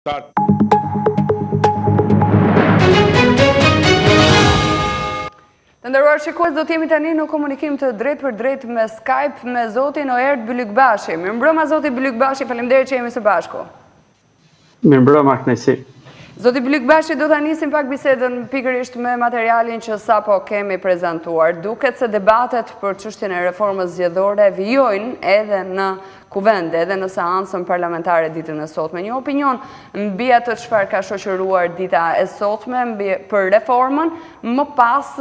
Të nderuar shikues, do të jemi tani në komunikim të drejt për drejt me Skype me zotin Oerd Bylykbashi. Mirëmbrëma zoti Bylykbashi, faleminderit që jemi së bashku. Mirëmbrëma, kënaqësi. Zoti Bylykbashi, do ta nisim pak bisedën pikërisht me materialin që sapo kemi prezantuar. Duket se debatet për çështjen e reformës zgjedhore vijojnë edhe në kuvend, edhe në seancën parlamentare ditën e sotme. Një opinion mbi atë çfarë ka shoqëruar dita e sotme për reformën, më pas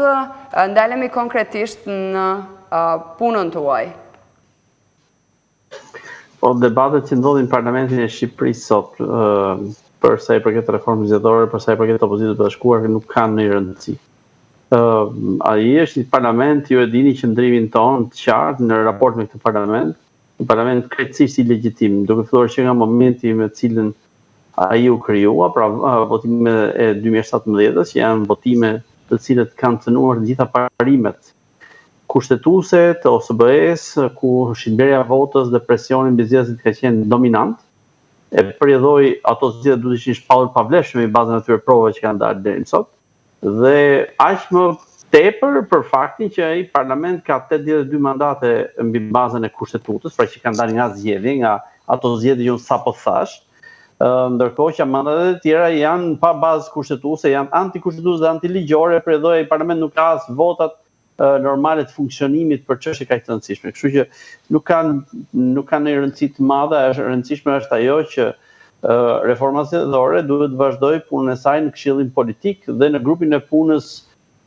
ndalemi konkretisht në punën tuaj. Po, debatet që ndodhin në Parlamentin e Shqipërisë sot, për sa i përket reformës zgjedhore, për sa i përket opozitës së bashkuar, nuk kanë ndonjë rëndësi. Ai është një parlament, ju e dini qëndrimin tonë të qartë në raport me këtë parlament. Një parlament krejtësisht ilegjitim, duke filluar që nga momenti me cilën ai u krijua, pra votime e 2017-s, që janë votime të cilët kanë cënuar gjitha parimet kushtetuese të OSBE-s, ku shitblerja votës dhe presioni mbi zgjedhësit ka qenë dominant. E përjedhoi ato zgjedhje duhet të ishin shpallur pavlefshme në bazën e atyre provave që kanë dalë deri më sot. Dhe aq më tepër për faktin që ai parlament ka 82 mandate mbi bazën e kushtetutës, pra që kanë dalë nga zgjedhje, nga ato zgjedhje që sapo thash. Ndërkohë që mandatet e tjera janë pa bazë kushtetuese, janë antikushtetuese dhe antiligjore, përjedhoi ai parlament nuk ka as votat normale të funksionimit për çështje kaq të rëndësishme. Kështu që nuk kanë ndonjë rëndësi të madhe, rëndësishme është ajo që reforma zgjedhore duhet të vazhdojë punën e saj në Këshillin Politik dhe në grupin e punës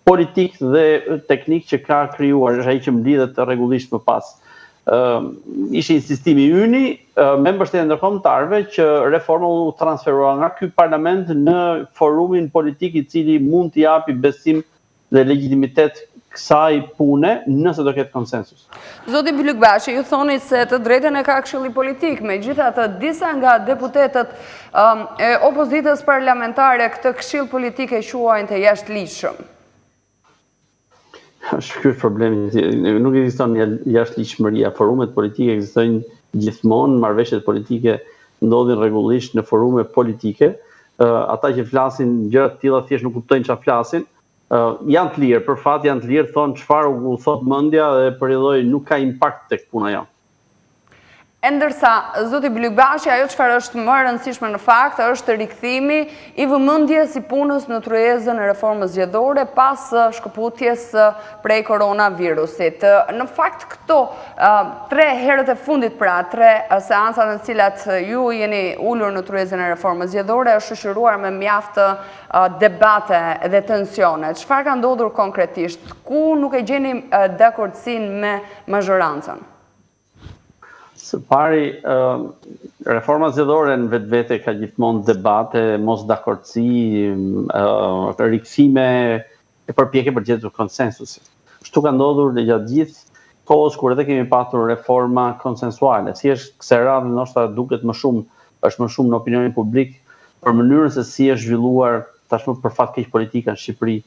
politik dhe teknik që ka krijuar, është ai që mblidhet rregullisht më pas. Ishte insistimi yni me mbështetjen e ndërkombëtarëve që reforma u transferua nga ky parlament në forumin politik i cili mund t'i japi besim dhe legjitimitet kësaj pune nëse do ketë konsensus. Zoti Bylykbashi, ju thoni se të drejtën e ka Këshilli Politik, megjithatë disa nga deputetët e opozitës parlamentare këtë Këshill Politik e quajnë të jashtëligjshëm. Ky është problemi, nuk ekziston jashtëligjshmëria, forumet politike ekzistojnë gjithmonë, marrëveshjet politike ndodhin rregullisht në forume politike. Ata që flasin gjëra të tilla thjesht nuk kuptojnë çfarë flasin. Janë të lirë, për fat janë të lirë, thonë çfarë u thot mendja dhe përjedhoi nuk ka impakt tek puna jonë. Ndërsa, zoti Bylykbashi, ajo çfarë është më rëndësishme në fakt është rikthimi i vëmendjes i punës në tryezën e reformës zgjedhore pas shkëputjes prej koronavirusit. Në fakt këto 3 herët e fundit, pra 3 seancat në cilat ju jeni ulur në tryezën e reformës zgjedhore, është shoqëruar me mjaft debate dhe tensione. Çfarë ka ndodhur konkretisht? Ku nuk e gjeni dakordsinë me mazhorancën? Së pari, reforma zgjedhore në vetvete ka gjithmonë debate, mos dakordsi, rikthime e përpjekje për gjetur konsensusi. Kështu ka ndodhur dhe gjatë gjithë kohës kur edhe kemi patur reforma konsensuale. Si është kësaj radhe ndoshta duket është më shumë në opinionin publik për mënyrën se si është zhvilluar tashmë për fat keq politika në Shqipëri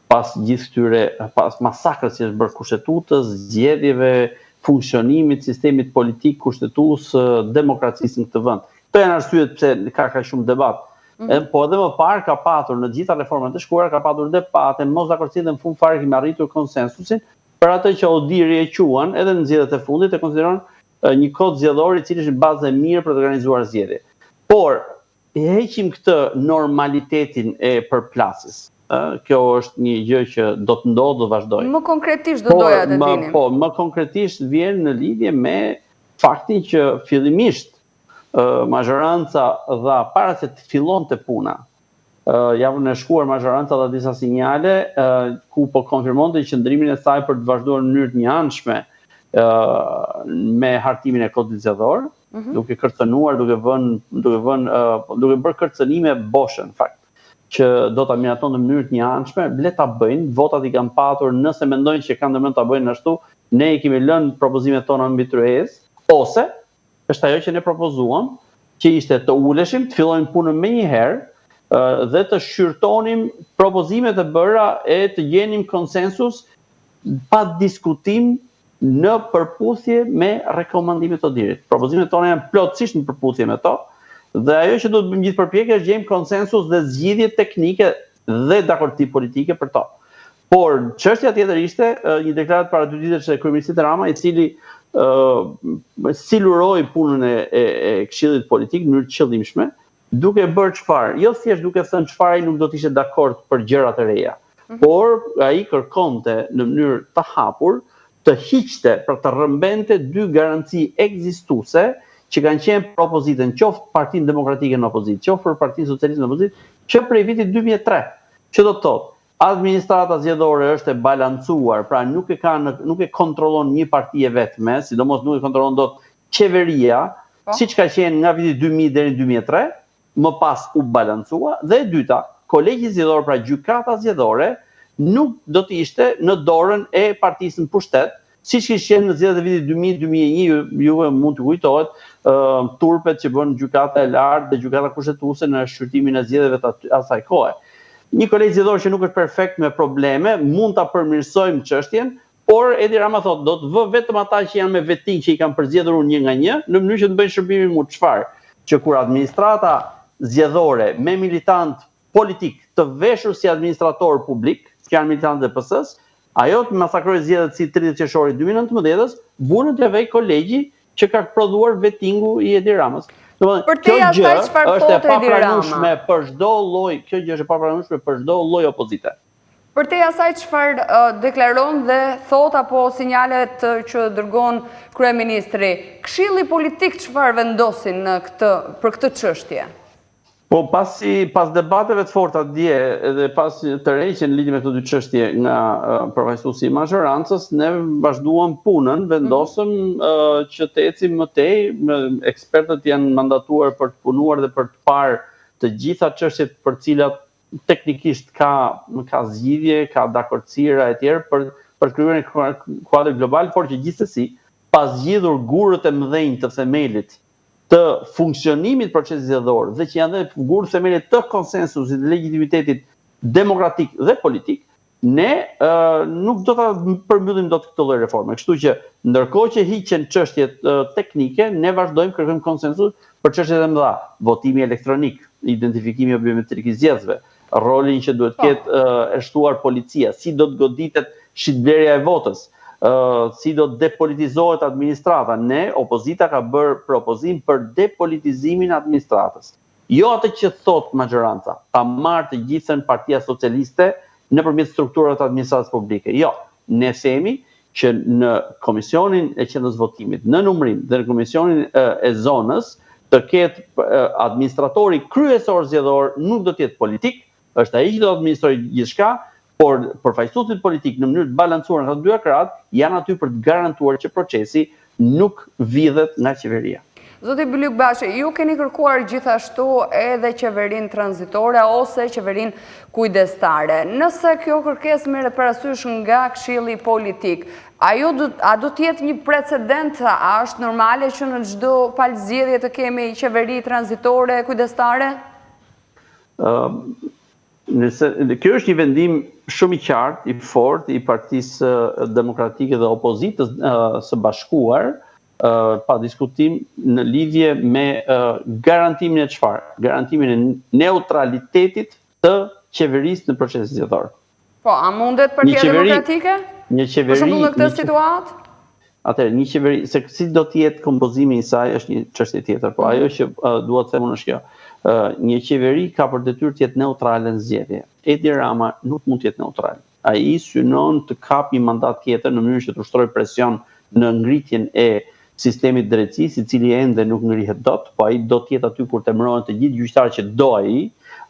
pas gjithë këtyre pas masakrës që është bërë kushtetutës, zgjedhjeve, funksionimit, sistemit politik, kushtetues, demokracisë në këtë vend. Këto janë arsyet pse ka kaq shumë debat. Po edhe më parë ka patur në gjitha reformat e shkuara ka patur debate, mos dakordsi dhe në fund fare kemi arritur konsensusin për atë që Odiri e quan edhe në zgjedhjet e fundit e konsideron një kod zgjedhor i cili është bazë e mirë për të organizuar zgjedhje. Por e heqim këtë normalitetin e përplasjes. Kjo është një gjë që do të ndodhë dhe vazhdojë. Më konkretisht do doja të dinim. Po, më konkretisht vjen në lidhje me faktin që fillimisht mazhoranca dha para se të fillonte puna. Javën e shkuar mazhoranca dha disa sinjale ku po konfirmonte qëndrimin e saj për të vazhduar në mënyrë të njëanshme me hartimin e kodit zgjedhor, duke kërcënuar, duke bërë kërcënime boshe në fakt, që do ta miraton në mënyrë të njëanshme, le ta bëjnë, votat i kanë patur, nëse mendojnë që kanë ndërmend ta bëjnë ashtu, ne i kemi lënë propozimet tona mbi tryezë, ose është ajo që ne propozuam, që ishte të uleshim, të fillojmë punën menjëherë dhe të shqyrtonim propozimet e bëra e të gjenim konsensus pa diskutim në përputhje me rekomandimet të Odirit. Propozimet tona janë plotësisht në përputhje me to, Dhe ajo që do të bëjmë gjithë përpjekje është gjejmë konsensus dhe zgjidhje teknike dhe dakordsi politike për to. Por çështja tjetër ishte një deklaratë para 2 ditësh e kryeministit Rama, i cili siluroi punën e Këshillit Politik në mënyrë të qëllimshme, duke bërë çfarë? Jo thjesht duke thënë çfarë ai nuk do të ishte dakord për gjërat e reja, por ai kërkonte në mënyrë të hapur të hiqte, pra të rrëmbente 2 garanci ekzistuese që kanë qenë për opozitën, qoftë Partinë Demokratike në opozitë, qoftë për Partinë Socialiste në opozitë, që prej vitit 2003, që do të thotë administrata zgjedhore është e balancuar, pra nuk e kontrollon një parti e vetme, sidomos nuk e kontrollon dot qeveria, siç ka qenë nga viti 2000 deri në 2003, më pas u balancua, dhe e dyta, kolegji zgjedhor, pra gjykata zgjedhore, nuk do të ishte në dorën e partisë në pushtet, siç kishte qenë në zgjedhjet e vitit 2000-2001, juve mund të kujtohet turpet që bën gjykata e lartë dhe gjykata kushtetuese në shqyrtimin e zgjedhjeve të asaj kohe. Një kolegj zgjedhor që nuk është perfekt me probleme, mund ta përmirësojmë çështjen, por Edi Rama thotë do të vë vetëm ata që janë me vetting që i kanë përzgjedhur unë një nga një, në mënyrë që të bëjnë shërbimin mu çfarë, që kur administrata zgjedhore me militant politik të veshur si administrator publik, që janë militantë e PS-s, ajo të masakroi zgjedhjet si 30 qershori 2019-s, vunën të vej kolegji që ka prodhuar vettingu i Edi Ramës. Për te asaj çfarë thotë Edi Rama? Për çdo lloj, kjo gjë është e papranueshme për çdo lloj opozite. Për te asaj çfarë deklaron dhe thot apo sinjalet që dërgon kryeministri, Këshilli Politik çfarë vendosin për këtë çështje? Po pas debateve të forta dje dhe pas tërheqjen në lidhje me këto 2 çështje nga përfaqësuesi i majorancës, ne vazhduam punën, vendosëm që të ecim më tej, ekspertët janë mandatuar për të punuar dhe për të parë të gjitha çështjet për cilat teknikisht ka zgjidhje, ka dakordësira e tjerë për të krijuar një kuadër global, por që gjithsesi, pas zgjidhur gurët e mëdhenj të themelit të funksionimit procesit zgjedhor dhe që janë dhe gurë themelit të konsensusit dhe legitimitetit demokratik dhe politik, ne nuk do ta përmbyllim dot këtë lloj reforme. Kështu që ndërkohë që hiqen çështjet teknike, ne vazhdojmë kërkojmë konsensus për çështjet e mëdha, votimi elektronik, identifikimi biometrik i zgjedhësve, rolin që duhet ketë e shtuar policia, si do të goditet shitblerja e votës, si do të depolitizohet administrata. Ne, opozita ka bërë propozim për depolitizimin e administratës. Jo atë që thot majoranca, ta marrë të gjithën Partia Socialiste nëpërmjet strukturave të administratës publike. Jo, ne themi që në komisionin e qendrës votimit, në numërim dhe në komisionin e zonës, të ketë administratori kryesor zgjedhor, nuk do të jetë politik, është ai që do të administrojë gjithçka, por përfaqësuesit politik në mënyrë të balancuar nga të 2 krahët janë aty për të garantuar që procesi nuk vidhet nga qeveria. Zoti Bylykbashi, ju keni kërkuar gjithashtu edhe qeverinë tranzitore ose qeverinë kujdestare. Nëse kjo kërkesë merret parasysh nga Këshilli Politik, a do të jetë një precedent, a është normale që në çdo palëzgjedhje të kemi qeveri tranzitore kujdestare? Kjo është një vendim shumë i qartë, i fortë i Partisë Demokratike dhe Opozitës së Bashkuar, pa diskutim në lidhje me garantimin e çfarë? Garantimin e neutralitetit të qeverisë në procesin zgjedhor. Po, a mundet Partia Demokratike? Për shembull në këtë situatë? Atëherë, një qeveri, se si do të jetë kompozimi i saj është një çështje tjetër, po ajo që dua të them është kjo. Një qeveri ka për detyrë të jetë neutrale në zgjedhje. Edi Rama nuk mund të jetë neutral. Ai synon të kapë një mandat tjetër në mënyrë që të ushtrojë presion në ngritjen e sistemit drejtësisë, i cili ende nuk ngrihet dot, po ai do të jetë aty kur të emërohen të gjithë gjyqtarët që do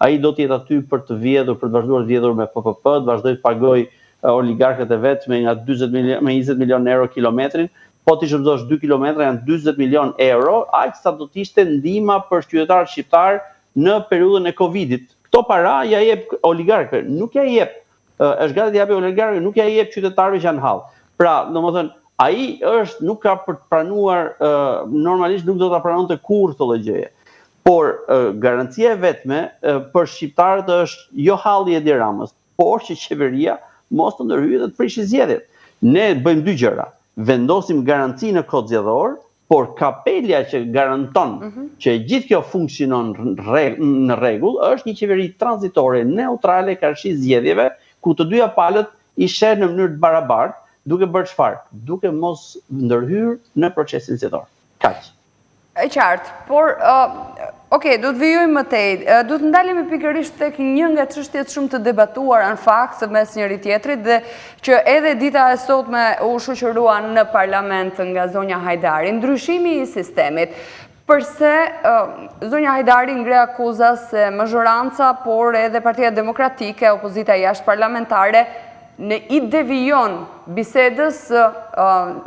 ai do të jetë aty për të vjedhur, për të vazhduar të vjedhur me PPP, të vazhdojë të pagojë oligarkët e vet me nga 20 milion euro kilometrin, po ti shërbëzosh 2 kilometra janë 40 milion euro, aq sa do të ishte ndihma për qytetarët shqiptar në periudhën e Covidit. Këto para ja jep oligarkëve, nuk ja jep, është gati të japë oligarkëve, nuk ja jep qytetarëve që janë hall. Pra, domethënë, ai nuk ka për të pranuar, normalisht nuk do ta pranonte kurrë këtë gjëje. Por garancia e vetme për shqiptarët është jo halli e Edi Ramës, por që qeveria mos të ndërhyjë dhe të prishë zgjedhjet. Ne bëjmë 2 gjëra. Vendosim garanci në kod zgjedhor por kapelja që garanton që gjithë kjo funksionon në rregull është një qeveri tranzitore, neutrale, karshi zgjedhjeve, ku të dyja palët i sheh në mënyrë të barabartë, duke bërë çfarë? Duke mos ndërhyrë në procesin zgjedhor. Kaq. E qartë, por, do të vijojmë më tej, do të ndalemi pikërisht tek një nga çështjet shumë të debatuara në fakt mes njëri tjetrit dhe që edhe dita e sotme u shoqërua në parlament nga zonja Hajdari, ndryshimi i sistemit. Përse zonja Hajdari ngre akuza se mazhoranca, por edhe Partia Demokratike, opozita jashtë parlamentare, i devijon bisedës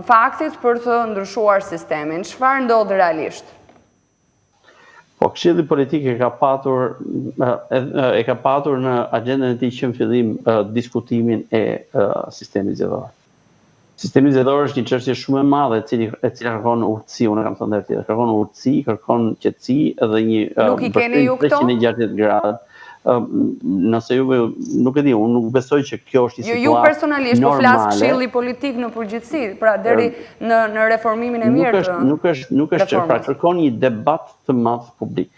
faktit për të ndryshuar sistemin. Çfarë ndodh realisht? Po, Këshilli Politik e ka patur në agjendën e tij që në fillim diskutimin e sistemit zgjedhor. Sistemi zgjedhor është një çështje shumë e madhe e cila kërkon urtësi, unë kam thënë tjetër, kërkon urtësi, kërkon qetësi dhe një Nuk i keni ju këto? 360 gradë. Nëse juve nuk e di, unë nuk besoj që kjo është një situatë Ju personalisht po flas Këshilli Politik në përgjithësi, pra deri në reformimin e mirë të Nuk është, pra kërkon një debat të madh publik.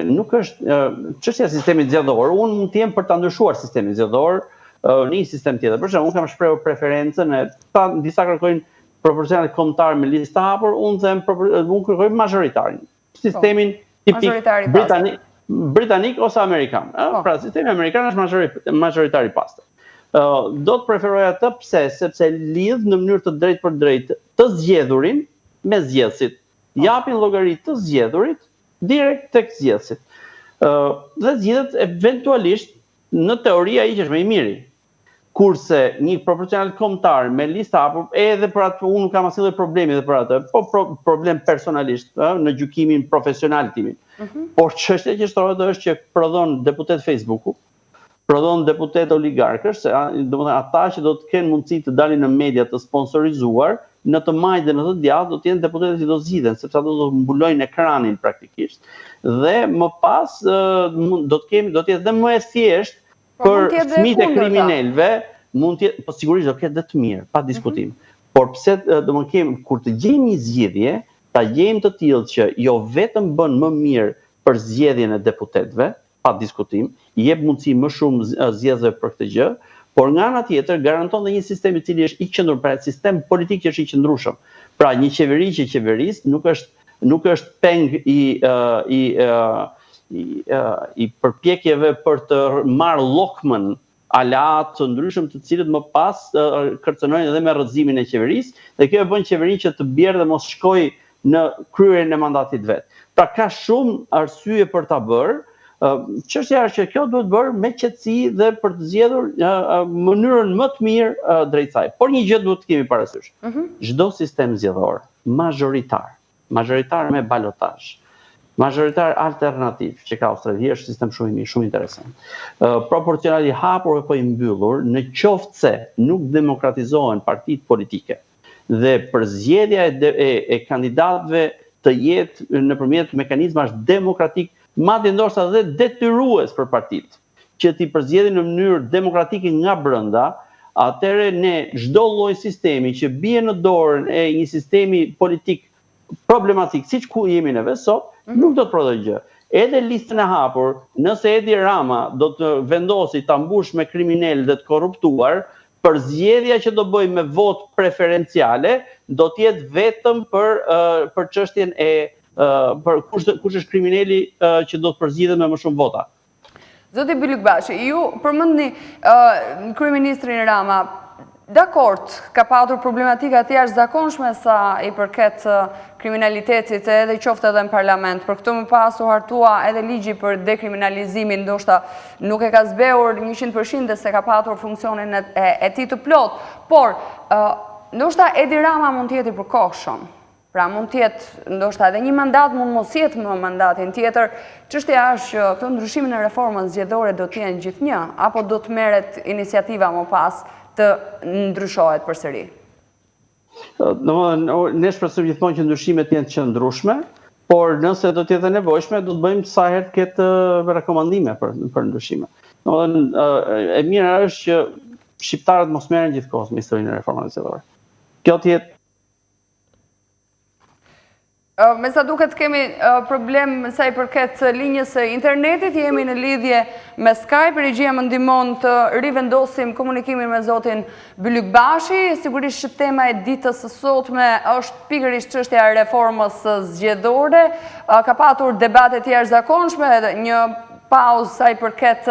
Nuk është çështja e sistemit zgjedhor, unë mund të jem për ta ndryshuar sistemin zgjedhor në një sistem tjetër. Për shembull, unë kam shprehur preferencën e disa kërkojnë proporcional kombëtar me listë hapur, unë kërkoj mazhoritarin. Sistemin tipik britanik ose amerikan. Pra, sistemi amerikan është mazhoritari pastër. Do të preferoja atë sepse lidh në mënyrë të drejtë për drejtë të zgjedhurin me zgjedhësit. Japin llogari të zgjedhurit direkt tek zgjedhësit. Dhe zgjedhet eventualisht në teori ai që është më i miri. Kurse një proporcional kombëtar me listë hapur, edhe për atë unë nuk kam asnjë problemi edhe për atë, po problem personalisht në gjykimin profesional timin. Por çështja që shtrohet është që prodhon deputet Facebooku, prodhon deputet oligarkësh, domethënë ata që do të kenë mundësi të dalin në media të sponsorizuar, në të majtë dhe në të djathtë do të jenë deputetët që do zgjidhen, sepse ato do të mbulojnë ekranin praktikisht. Dhe më pas do të jetë dhe më e thjeshtë për fëmijët e kriminalëve, po sigurisht do ketë dhe të mirë, pa diskutim. Por pse kur të gjejmë një zgjidhje, ta gjejmë të tillë që jo vetëm bën më mirë për zgjedhjen e deputetëve, pa diskutim, i jep mundësi më shumë zgjedhësve për këtë gjë, por nga ana tjetër garanton dhe një sistem i cili është i qëndruar, pra sistem politik që është i qëndrueshëm. Pra një qeveri që qeveris nuk është peng i përpjekjeve për të marrë llokmën aleat të ndryshëm të cilët më pas kërcënojnë edhe me rrëzimin e qeverisë, dhe kjo e bën qeverinë që të bjerë dhe mos shkojë në kryerjen e mandatit vet. Pra ka shumë arsye për ta bërë. Çështja është që kjo duhet bërë me qetësi dhe për të zgjedhur mënyrën më të mirë drejt saj. Por një gjë duhet të kemi parasysh. Çdo sistem zgjedhor mazhoritar me balotazh, mazhoritar alternativ që ka Australia është sistem shumë interesant. Proporcional i hapur apo i mbyllur, në qoftë se nuk demokratizohen partitë politike dhe përzgjedhja e kandidatëve të jetë nëpërmjet mekanizmash demokratik, madje ndoshta dhe detyrues për partitë, që t'i përzgjedhin në mënyrë demokratike nga brenda, atëherë ne çdo lloj sistemi që bie në dorën e një sistemi politik problematik, siç ku jemi neve sot, nuk do të prodhojë gjë. Edhe listën e hapur, nëse Edi Rama do të vendosi ta mbush me kriminalë dhe të korruptuar, përzgjedhja që do bëj me votë preferenciale do të jetë vetëm për çështjen e për kush është kriminali që do të përzgjedhet me më shumë vota. Zoti Bylykbashi, ju përmendni kryeministrin Rama. Dakord, ka patur problematika të jashtëzakonshme sa i përket kriminalitetit edhe qoftë edhe në parlament. Për këtë më pas u hartua edhe ligji për dekriminalizimin, ndoshta nuk e ka zbehur 100% se ka patur funksionin e tij të plot, por ndoshta Edi Rama mund të jetë i përkohshëm. Pra mund të jetë ndoshta edhe një mandat, mund mos jetë më mandatin tjetër. Çështja është që këto ndryshimin e reformës zgjedhore do të jenë gjithnjë, apo do të merret iniciativa më pas të ndryshohet përsëri? Ne shpresojmë gjithmonë që ndryshimet jenë të qëndrueshme, por nëse do të jetë nevojshme, do të bëjmë sa herë të ketë rekomandime për ndryshime. E mira është që shqiptarët mos merren gjithkohës me historinë e reformave zgjedhore. Kjo të jetë Me sa duket kemi problem sa i përket linjës së internetit, jemi në lidhje me Skype, regjia më ndihmon të rivendosim komunikimin me zotin Bylykbashi. Sigurisht që tema e ditës së sotme është pikërisht çështja e reformës zgjedhore. Ka patur debate të jashtëzakonshme, një pauzë sa i përket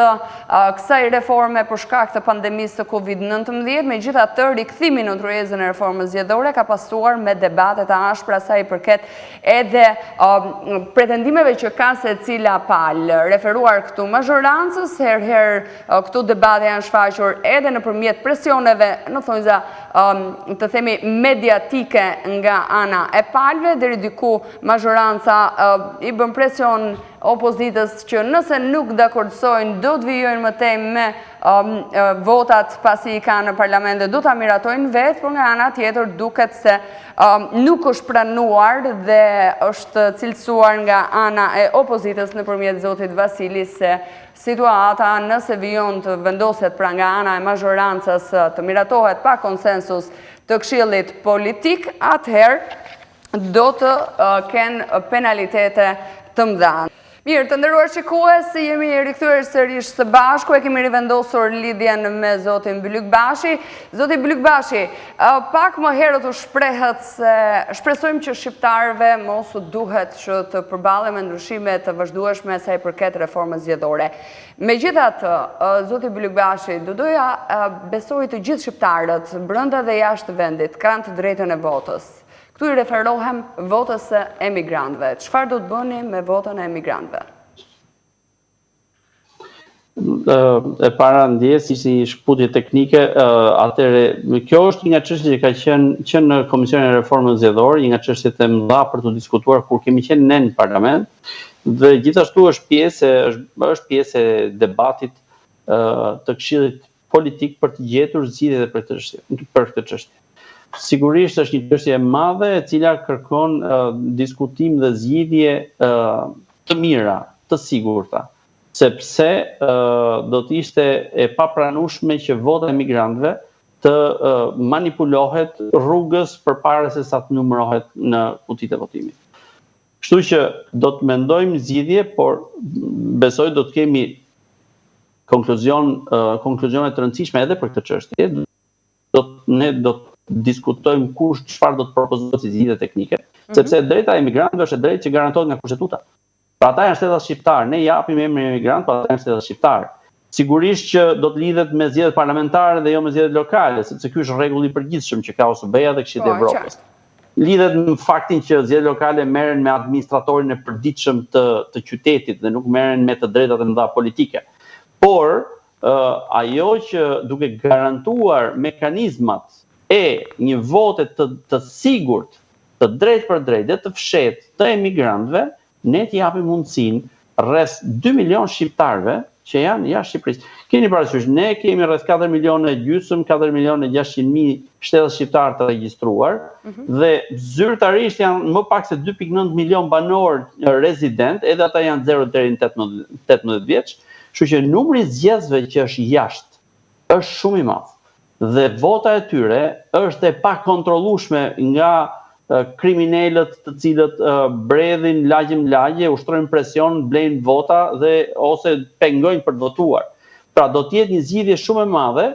kësaj reforme për shkak të pandemisë të Covid-19, megjithatë rikthimi në tryezën e reformës zgjedhore ka pasuar me debate të ashpra sa i përket edhe pretendimeve që ka secila palë. Referuar këtu mazhorancës, herëherë këtu debate janë shfaqur edhe nëpërmjet presioneve, në thonjza të themi mediatike nga ana e palëve, deri diku mazhoranca i bën presion opozitës që nëse nuk dakordsojnë, do të vijojnë më tej me votat pasi i kanë në parlament dhe do ta miratojnë vetë, por nga ana tjetër duket se nuk është pranuar dhe është cilësuar nga ana e opozitës nëpërmjet zotit Vasili se situata nëse vijon të vendoset pra nga ana e mazhorancës të miratohet pa konsensus të Këshillit Politik, atëherë do të kenë penalitete të mëdha. Mirë, të nderuar shikues, jemi rikthyer sërish së bashku, e kemi rivendosur lidhjen me zotin Bylykbashi. Zoti Bylykbashi, pak më herët u shprehet se shpresojmë që shqiptarëve mos u duhet që të përballen me ndryshime të vazhdueshme sa i përket reformës zgjedhore. Megjithatë, zoti Bylykbashi, do doja besoj të gjithë shqiptarët brenda dhe jashtë vendit kanë të drejtën e votës. Këtu i referohem votës së emigrantëve. Çfarë do të bëni me votën e emigrantëve? E para ndjes ishte një shkputje teknike, atëherë kjo është një nga çështjet që ka qenë në Komisionin e Reformës Zgjedhore, një nga çështjet e mëdha për të diskutuar kur kemi qenë ne në Parlament, dhe gjithashtu është pjesë e debatit të Këshillit Politik për të gjetur zgjidhje për këtë çështje. Sigurisht është një çështje e madhe e cila kërkon diskutim dhe zgjidhje të mira, të sigurta, sepse do të ishte e papranueshme që vota e migrantëve të manipulohet rrugës përpara se sa të numërohet në kutitë e votimit. Kështu që do të mendojmë zgjidhje, por besoj do të kemi konkluzione të rëndësishme edhe për këtë çështje. Ne do të diskutojmë çfarë do të propozohet si zgjidhje teknike, sepse drejta e emigrantëve është e drejtë që garantohet nga Kushtetuta. Pra ata janë shtetas shqiptar, ne japim emrin emigrant, por ata janë shtetas shqiptar. Sigurisht që do të lidhet me zgjedhjet parlamentare dhe jo me zgjedhjet lokale, sepse ky është rregulli i përgjithshëm që ka OSBE-ja dhe Këshilli i Evropës. Lidhet me faktin që zgjedhjet lokale merren me administratorin e përditshëm të qytetit dhe nuk merren me të drejtat e mëdha politike. Por ajo që duke garantuar mekanizmat e një vote të sigurt, të drejtë për drejtë dhe të fshehtë të emigrantëve, ne t'i japim mundësinë rreth 2 milion shqiptarëve që janë jashtë Shqipërisë. Keni parasysh, ne kemi rreth 4 milionë e gjysmë, 4 milionë e 600.000 shtetas shqiptar të regjistruar dhe zyrtarisht janë më pak se 2.9 milion banor rezident, edhe ata janë 0 deri në 18 vjeç, kështu që numri i zgjedhësve që është jashtë është shumë i madh. Dhe vota e tyre është e pakontrollueshme nga kriminalët të cilët bredhin lagje, ushtrojnë presion, blejnë vota dhe ose pengojnë për të votuar. Pra do të jetë një zgjidhje shumë e madhe,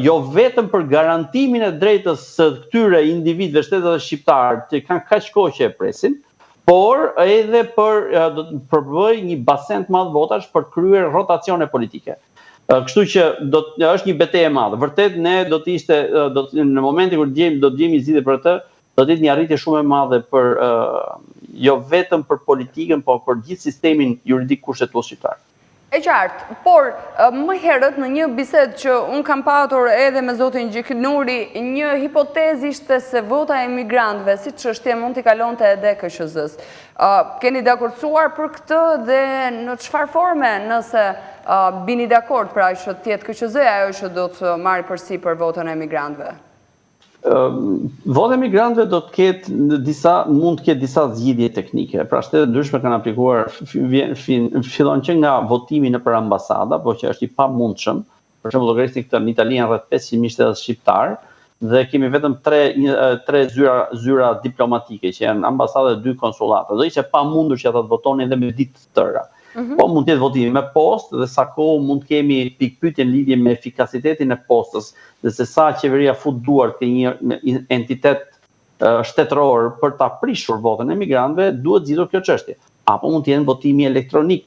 jo vetëm për garantimin e drejtës së këtyre individëve shtetatëve shqiptar që kanë kaq kohë që e presin, por edhe për do të përbëj një basen të madh votash për kryer rotacione politike. Kështu që është një betejë e madhe. Vërtet ne në momentin kur do të gjejmë zgjidhje për këtë, do të jetë një arritje shumë e madhe për jo vetëm për politikën, por për gjithë sistemin juridik kushtetues shqiptar. E qartë, por më herët në një bisedë që unë kam patur edhe me zotin Gjiknuri, një hipotezë ishte se vota e emigrantëve, si çështje mund t'i kalonte edhe KQZ-s. Keni dakordsuar për këtë dhe në çfarë forme nëse bini dakord pra që të jetë KQZ-ja ajo që do të marrë përsipër votën e emigrantëve? Vota e migrantëve mund të ketë disa zgjidhje teknike. Pra shtetet ndryshme kanë aplikuar, fillon që nga votimi nëpër ambasada, por që është i pamundshëm. Për shembull, llogarisni këtë në Itali janë rreth 500.000 shtetas shqiptar dhe kemi vetëm tre zyra diplomatike që janë ambasada dhe 2 konsulata. Do ishte pamundur që ata të votonin dhe me ditë të tëra. Po mund të jetë votimi me postë dhe sa kohë mund të kemi pikpyetje në lidhje me efikasitetin e postës dhe se sa qeveria fut duart ke një entitet shtetëror për ta prishur votën e emigrantëve, duhet zgjidhur kjo çështje. Apo mund të jenë votimi elektronik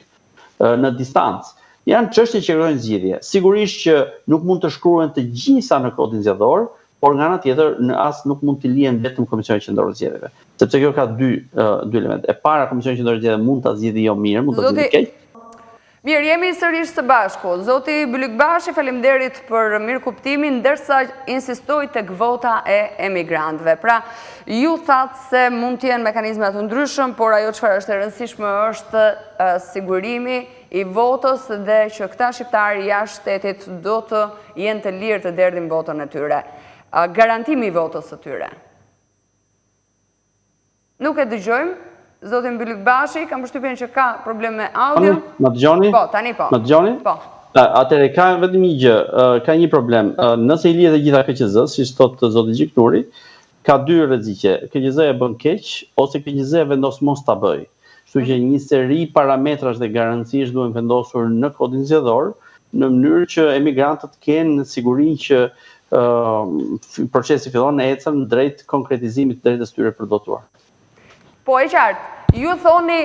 në distancë. Janë çështje që kërkojnë zgjidhje. Sigurisht që nuk mund të shkruhen të gjitha në kodin zgjedhor, por nga ana tjetër nuk mund të lihen vetëm Komisioni Qendror i Zgjedhjeve, sepse kjo ka dy elemente. E para, Komisioni Qendror i Zgjedhjeve mund ta zgjidhë jo mirë, mund ta zgjidhë keq. Mirë, jemi sërish së bashku. Zoti Bylykbashi, faleminderit për mirëkuptimin, ndërsa insistoj tek vota e emigrantëve. Pra, ju thatë se mund të jenë mekanizma të ndryshëm, por ajo çfarë është e rëndësishme është sigurimi i votës dhe që këta shqiptarë jashtë shtetit do të jenë të lirë të derdhin votën e tyre. Garantimi i votës së tyre. Nuk e dëgjojmë. Zotin Bylykbashi, kam përshtypjen që ka probleme audio. Më dëgjoni? Po, tani po. Më dëgjoni? Po. Atëherë ka vetëm një gjë, ka një problem. Nëse i lidhet gjitha KQZ-s, siç thotë zoti Gjiknuri, ka 2 rreziqe. KQZ-ja bën keq ose KQZ-ja vendos mos ta bëj. Kështu që një seri parametrash dhe garancish duhen vendosur në kodin zgjedhor në mënyrë që emigrantët kenë sigurinë që procesi fillon e ecën drejt konkretizimit të drejtës tyre për votuar. Po e qartë, ju thoni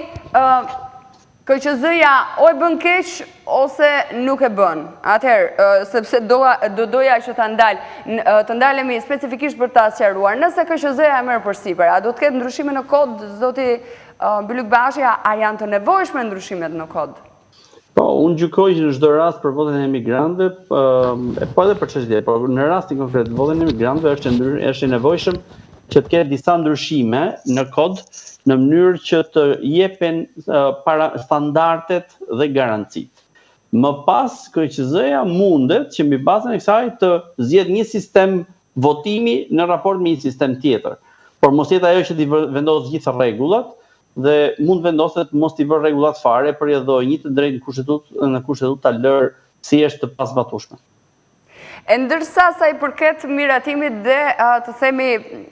KQZ-ja o e bën keq ose nuk e bën. Atëherë, sepse doja që të ndalemi specifikisht për ta sqaruar. Nëse KQZ-ja e merr përsipër, a do të ketë ndryshime në kod, zoti Bylykbashi, a janë të nevojshme ndryshimet në kod? Po, unë gjykoj që në çdo rast për votën e emigrantëve, po edhe për çështje, por në rastin konkret votën e emigrantëve është e nevojshëm që të ketë disa ndryshime në kod në mënyrë që të jepen standardet dhe garancitë. Më pas, KQZ-ja mundet që mbi bazën e kësaj të zgjedhë një sistem votimi në raport me një sistem tjetër. Por mos jetë ajo që t'i vendosë gjitha rregullat dhe mund vendoset mos t'i vë rregullat fare, përjedhoj një të drejtë në kushtetutë ta lërë si është të pasbatueshme. E ndërsa sa i përket miratimit dhe të themi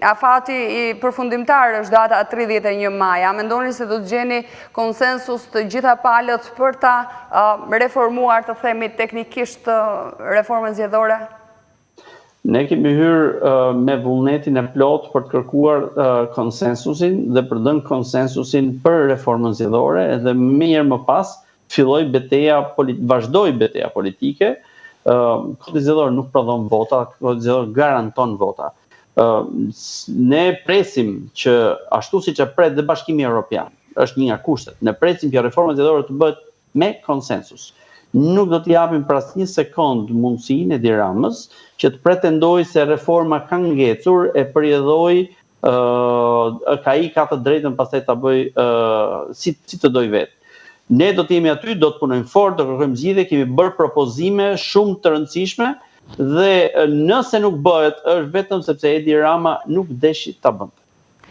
afati i përfundimtar është data 31 maj, a mendoni se do të gjeni konsensus të gjitha palët për ta reformuar të themi teknikisht reformën zgjedhore? Ne kemi hyrë me vullnetin e plot për të kërkuar konsensusin dhe për dhënë konsensusin për reformën zgjedhore edhe mirë më pas vazhdoi betejë politike. Kodi zgjedhor nuk prodhon vota, kodi zgjedhor garanton vota. Ne presim që ashtu siç e pret dhe Bashkimi Evropian, është një nga kushtet. Ne presim që reforma zgjedhore të bëhet me konsensus. Nuk do t'i japim për asnjë sekond mundësinë Edi Ramës që të pretendojë se reforma ka ngecur e përjedhoi ai ka të drejtën pastaj ta bëj si të doj vetë. Ne do të jemi aty, do të punojmë fort, do kërkojmë zgjidhje, kemi bërë propozime shumë të rëndësishme dhe nëse nuk bëhet, është vetëm sepse Edi Rama nuk deshi ta bënte.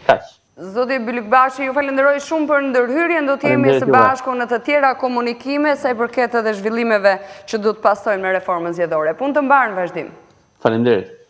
Kaq. Zoti Bylykbashi, ju falenderoj shumë për ndërhyrjen, do të jemi së bashku në të tjera komunikime sa i përket edhe zhvillimeve që do të pasojnë me reformën zgjedhore. Punë të mbarë në vazhdim. Faleminderit.